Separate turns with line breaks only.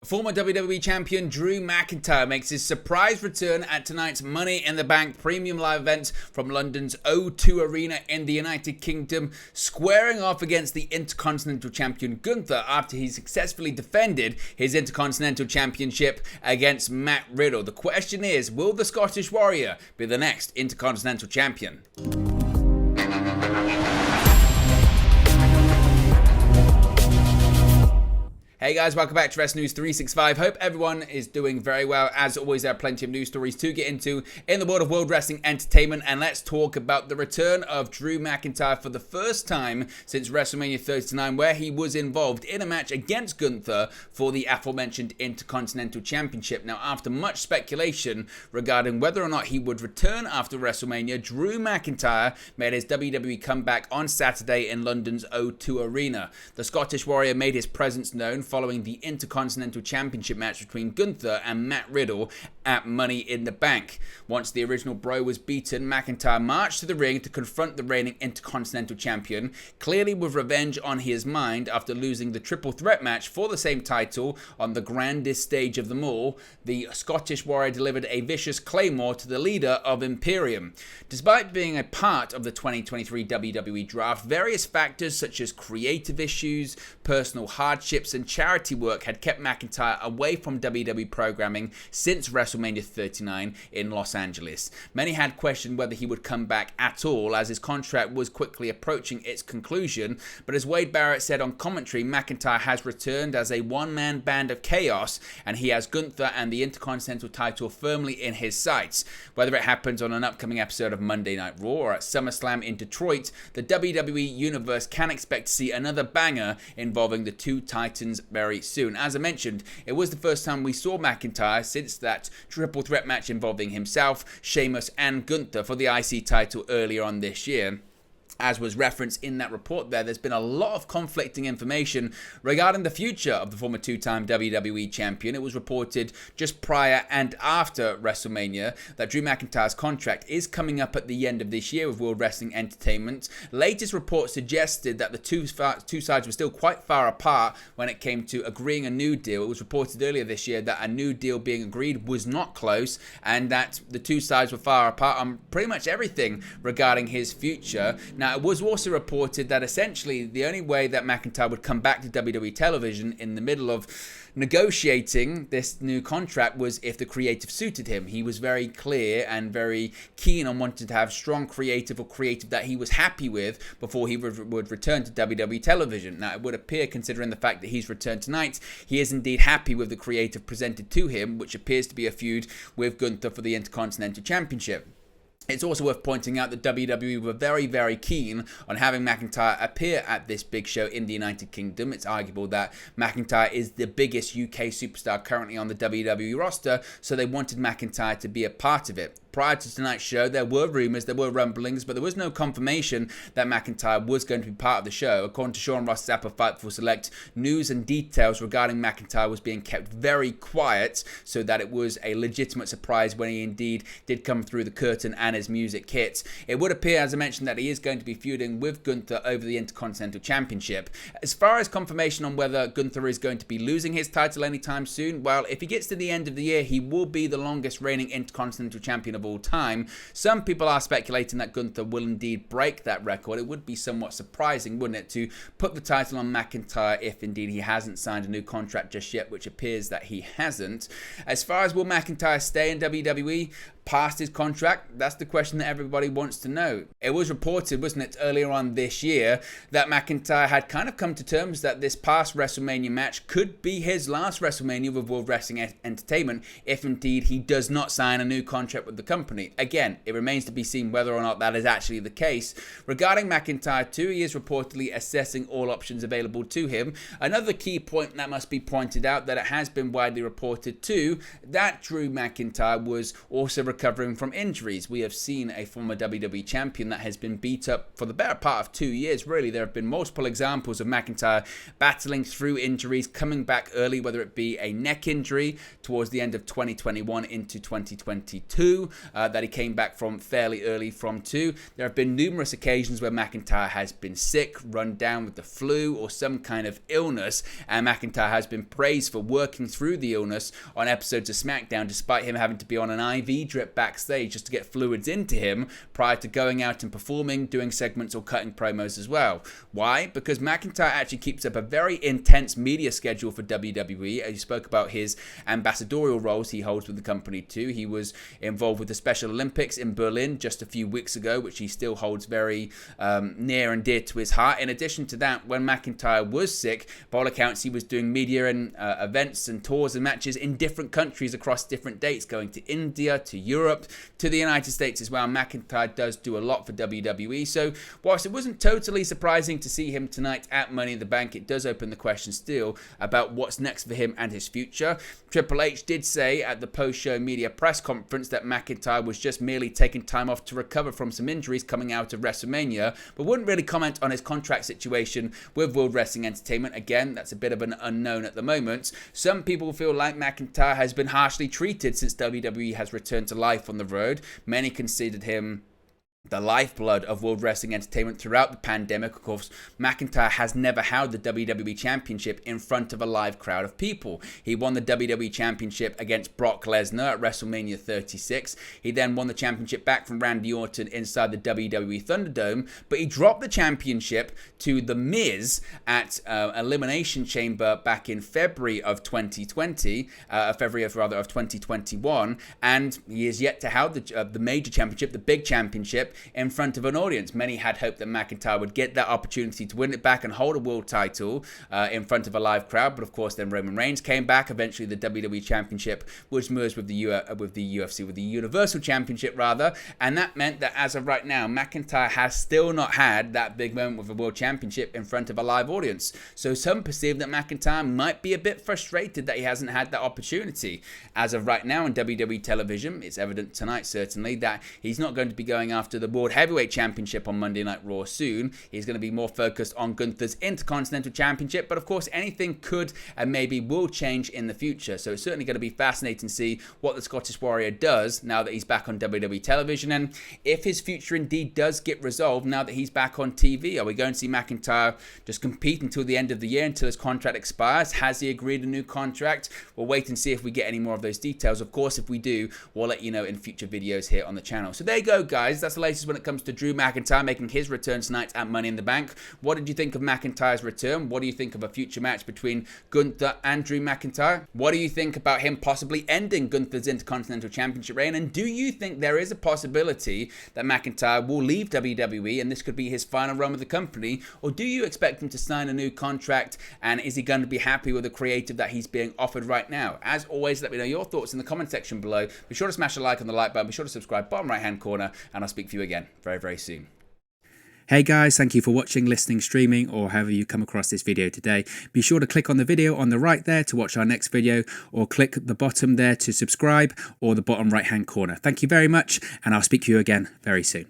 Former WWE Champion Drew McIntyre makes his surprise return at tonight's Money in the Bank premium live event from London's O2 Arena in the United Kingdom, squaring off against the Intercontinental Champion Gunther after he successfully defended his Intercontinental Championship against Matt Riddle. The question is, will the Scottish Warrior be the next Intercontinental Champion? Hey guys, welcome back to Wrestling News 365. Hope everyone is doing very well. As always, there are plenty of news stories to get into in the world of World Wrestling Entertainment. And let's talk about the return of Drew McIntyre for the first time since WrestleMania 39, where he was involved in a match against Gunther for the aforementioned Intercontinental Championship. Now, after much speculation regarding whether or not he would return after WrestleMania, Drew McIntyre made his WWE comeback on Saturday in London's O2 Arena. The Scottish Warrior made his presence known following the Intercontinental Championship match between Gunther and Matt Riddle at Money in the Bank. Once the original Bro was beaten, McIntyre marched to the ring to confront the reigning Intercontinental Champion, clearly with revenge on his mind after losing the triple threat match for the same title on the grandest stage of them all. The Scottish Warrior delivered a vicious claymore to the leader of Imperium. Despite being a part of the 2023 WWE draft, various factors such as creative issues, personal hardships, and charity work had kept McIntyre away from WWE programming since WrestleMania 39 in Los Angeles. Many had questioned whether he would come back at all, as his contract was quickly approaching its conclusion, but as Wade Barrett said on commentary, McIntyre has returned as a one-man band of chaos, and he has Gunther and the Intercontinental title firmly in his sights. Whether it happens on an upcoming episode of Monday Night Raw or at SummerSlam in Detroit, the WWE Universe can expect to see another banger involving the two Titans very soon. As I mentioned, it was the first time we saw McIntyre since that triple threat match involving himself, Sheamus and Gunther for the IC title earlier on this year. As was referenced in that report there's been a lot of conflicting information regarding the future of the former two-time WWE champion. It was reported just prior and after WrestleMania that Drew McIntyre's contract is coming up at the end of this year with World Wrestling Entertainment. Latest reports suggested that the two sides were still quite far apart when it came to agreeing a new deal. It was reported earlier this year that a new deal being agreed was not close and that the two sides were far apart on pretty much everything regarding his future. Now, it was also reported that essentially the only way that McIntyre would come back to WWE television in the middle of negotiating this new contract was if the creative suited him. He was very clear and very keen on wanting to have strong creative or creative that he was happy with before he would return to WWE television. Now, it would appear, considering the fact that he's returned tonight, he is indeed happy with the creative presented to him, which appears to be a feud with Gunther for the Intercontinental Championship. It's also worth pointing out that WWE were very, very keen on having McIntyre appear at this big show in the United Kingdom. It's arguable that McIntyre is the biggest UK superstar currently on the WWE roster, so they wanted McIntyre to be a part of it. Prior to tonight's show, there were rumours, there were rumblings, but there was no confirmation that McIntyre was going to be part of the show. According to Sean Ross Sapp of Fightful Select, news and details regarding McIntyre was being kept very quiet so that it was a legitimate surprise when he indeed did come through the curtain and his music hit. It would appear, as I mentioned, that he is going to be feuding with Gunther over the Intercontinental Championship. As far as confirmation on whether Gunther is going to be losing his title anytime soon, well, if he gets to the end of the year, he will be the longest reigning Intercontinental Champion of all time. Some people are speculating that Gunther will indeed break that record. It would be somewhat surprising, wouldn't it, to put the title on McIntyre if indeed he hasn't signed a new contract just yet, which appears that he hasn't. As far as will McIntyre stay in WWE past his contract, that's the question that everybody wants to know. It was reported, wasn't it, earlier on this year that McIntyre had kind of come to terms that this past WrestleMania match could be his last WrestleMania with World Wrestling Entertainment if indeed he does not sign a new contract with the company. Again, it remains to be seen whether or not that is actually the case. Regarding McIntyre too, he is reportedly assessing all options available to him. Another key point that must be pointed out, that it has been widely reported too that Drew McIntyre was also recovering from injuries. We have seen a former WWE champion that has been beat up for the better part of 2 years, really. There have been multiple examples of McIntyre battling through injuries, coming back early, whether it be a neck injury towards the end of 2021 into 2022, that he came back from fairly early from too. There have been numerous occasions where McIntyre has been sick, run down with the flu or some kind of illness, and McIntyre has been praised for working through the illness on episodes of SmackDown, despite him having to be on an IV drip backstage just to get fluids into him prior to going out and performing, doing segments or cutting promos as well. Why? Because McIntyre actually keeps up a very intense media schedule for WWE. As you spoke about his ambassadorial roles he holds with the company too. He was involved with the Special Olympics in Berlin just a few weeks ago, which he still holds very near and dear to his heart. In addition to that, when McIntyre was sick, by all accounts, he was doing media and events and tours and matches in different countries across different dates, going to India, to Europe, to the United States as well. McIntyre does do a lot for WWE. So whilst it wasn't totally surprising to see him tonight at Money in the Bank, it does open the question still about what's next for him and his future. Triple H did say at the post-show media press conference that McIntyre was just merely taking time off to recover from some injuries coming out of WrestleMania, but wouldn't really comment on his contract situation with World Wrestling Entertainment. Again, that's a bit of an unknown at the moment. Some people feel like McIntyre has been harshly treated since WWE has returned to life on the road. Many considered him the lifeblood of World Wrestling Entertainment throughout the pandemic. Of course, McIntyre has never held the WWE Championship in front of a live crowd of people. He won the WWE Championship against Brock Lesnar at WrestleMania 36. He then won the championship back from Randy Orton inside the WWE Thunderdome, but he dropped the championship to The Miz at Elimination Chamber back in February of 2020, of 2021, and he is yet to hold the major championship, the big championship, in front of an audience. Many had hoped that McIntyre would get that opportunity to win it back and hold a world title in front of a live crowd, but of course then Roman Reigns came back. Eventually the WWE Championship was merged with the Universal Championship rather, and that meant that as of right now, McIntyre has still not had that big moment with a World Championship in front of a live audience. So some perceive that McIntyre might be a bit frustrated that he hasn't had that opportunity. As of right now on WWE television, it's evident tonight certainly that he's not going to be going after the World Heavyweight Championship on Monday Night Raw soon. He's going to be more focused on Gunther's Intercontinental Championship, but of course anything could and maybe will change in the future. So it's certainly going to be fascinating to see what the Scottish Warrior does now that he's back on WWE television, and if his future indeed does get resolved now that he's back on TV. Are we going to see McIntyre just compete until the end of the year, until his contract expires? Has he agreed a new contract? We'll wait and see if we get any more of those details. Of course, if we do, we'll let you know in future videos here on the channel. So there you go, guys. That's the latest when it comes to Drew McIntyre making his return tonight at Money in the Bank. What did you think of McIntyre's return? What do you think of a future match between Gunther and Drew McIntyre? What do you think about him possibly ending Gunther's Intercontinental Championship reign? And do you think there is a possibility that McIntyre will leave WWE and this could be his final run with the company? Or do you expect him to sign a new contract, and is he going to be happy with the creative that he's being offered right now? As always, let me know your thoughts in the comment section below. Be sure to smash a like on the like button. Be sure to subscribe, bottom right hand corner, and I'll speak to you again very, very soon.
Hey guys, thank you for watching, listening, streaming, or however you come across this video today. Be sure to click on the video on the right there to watch our next video, or click the bottom there to subscribe, or the bottom right hand corner. Thank you very much, and I'll speak to you again very soon.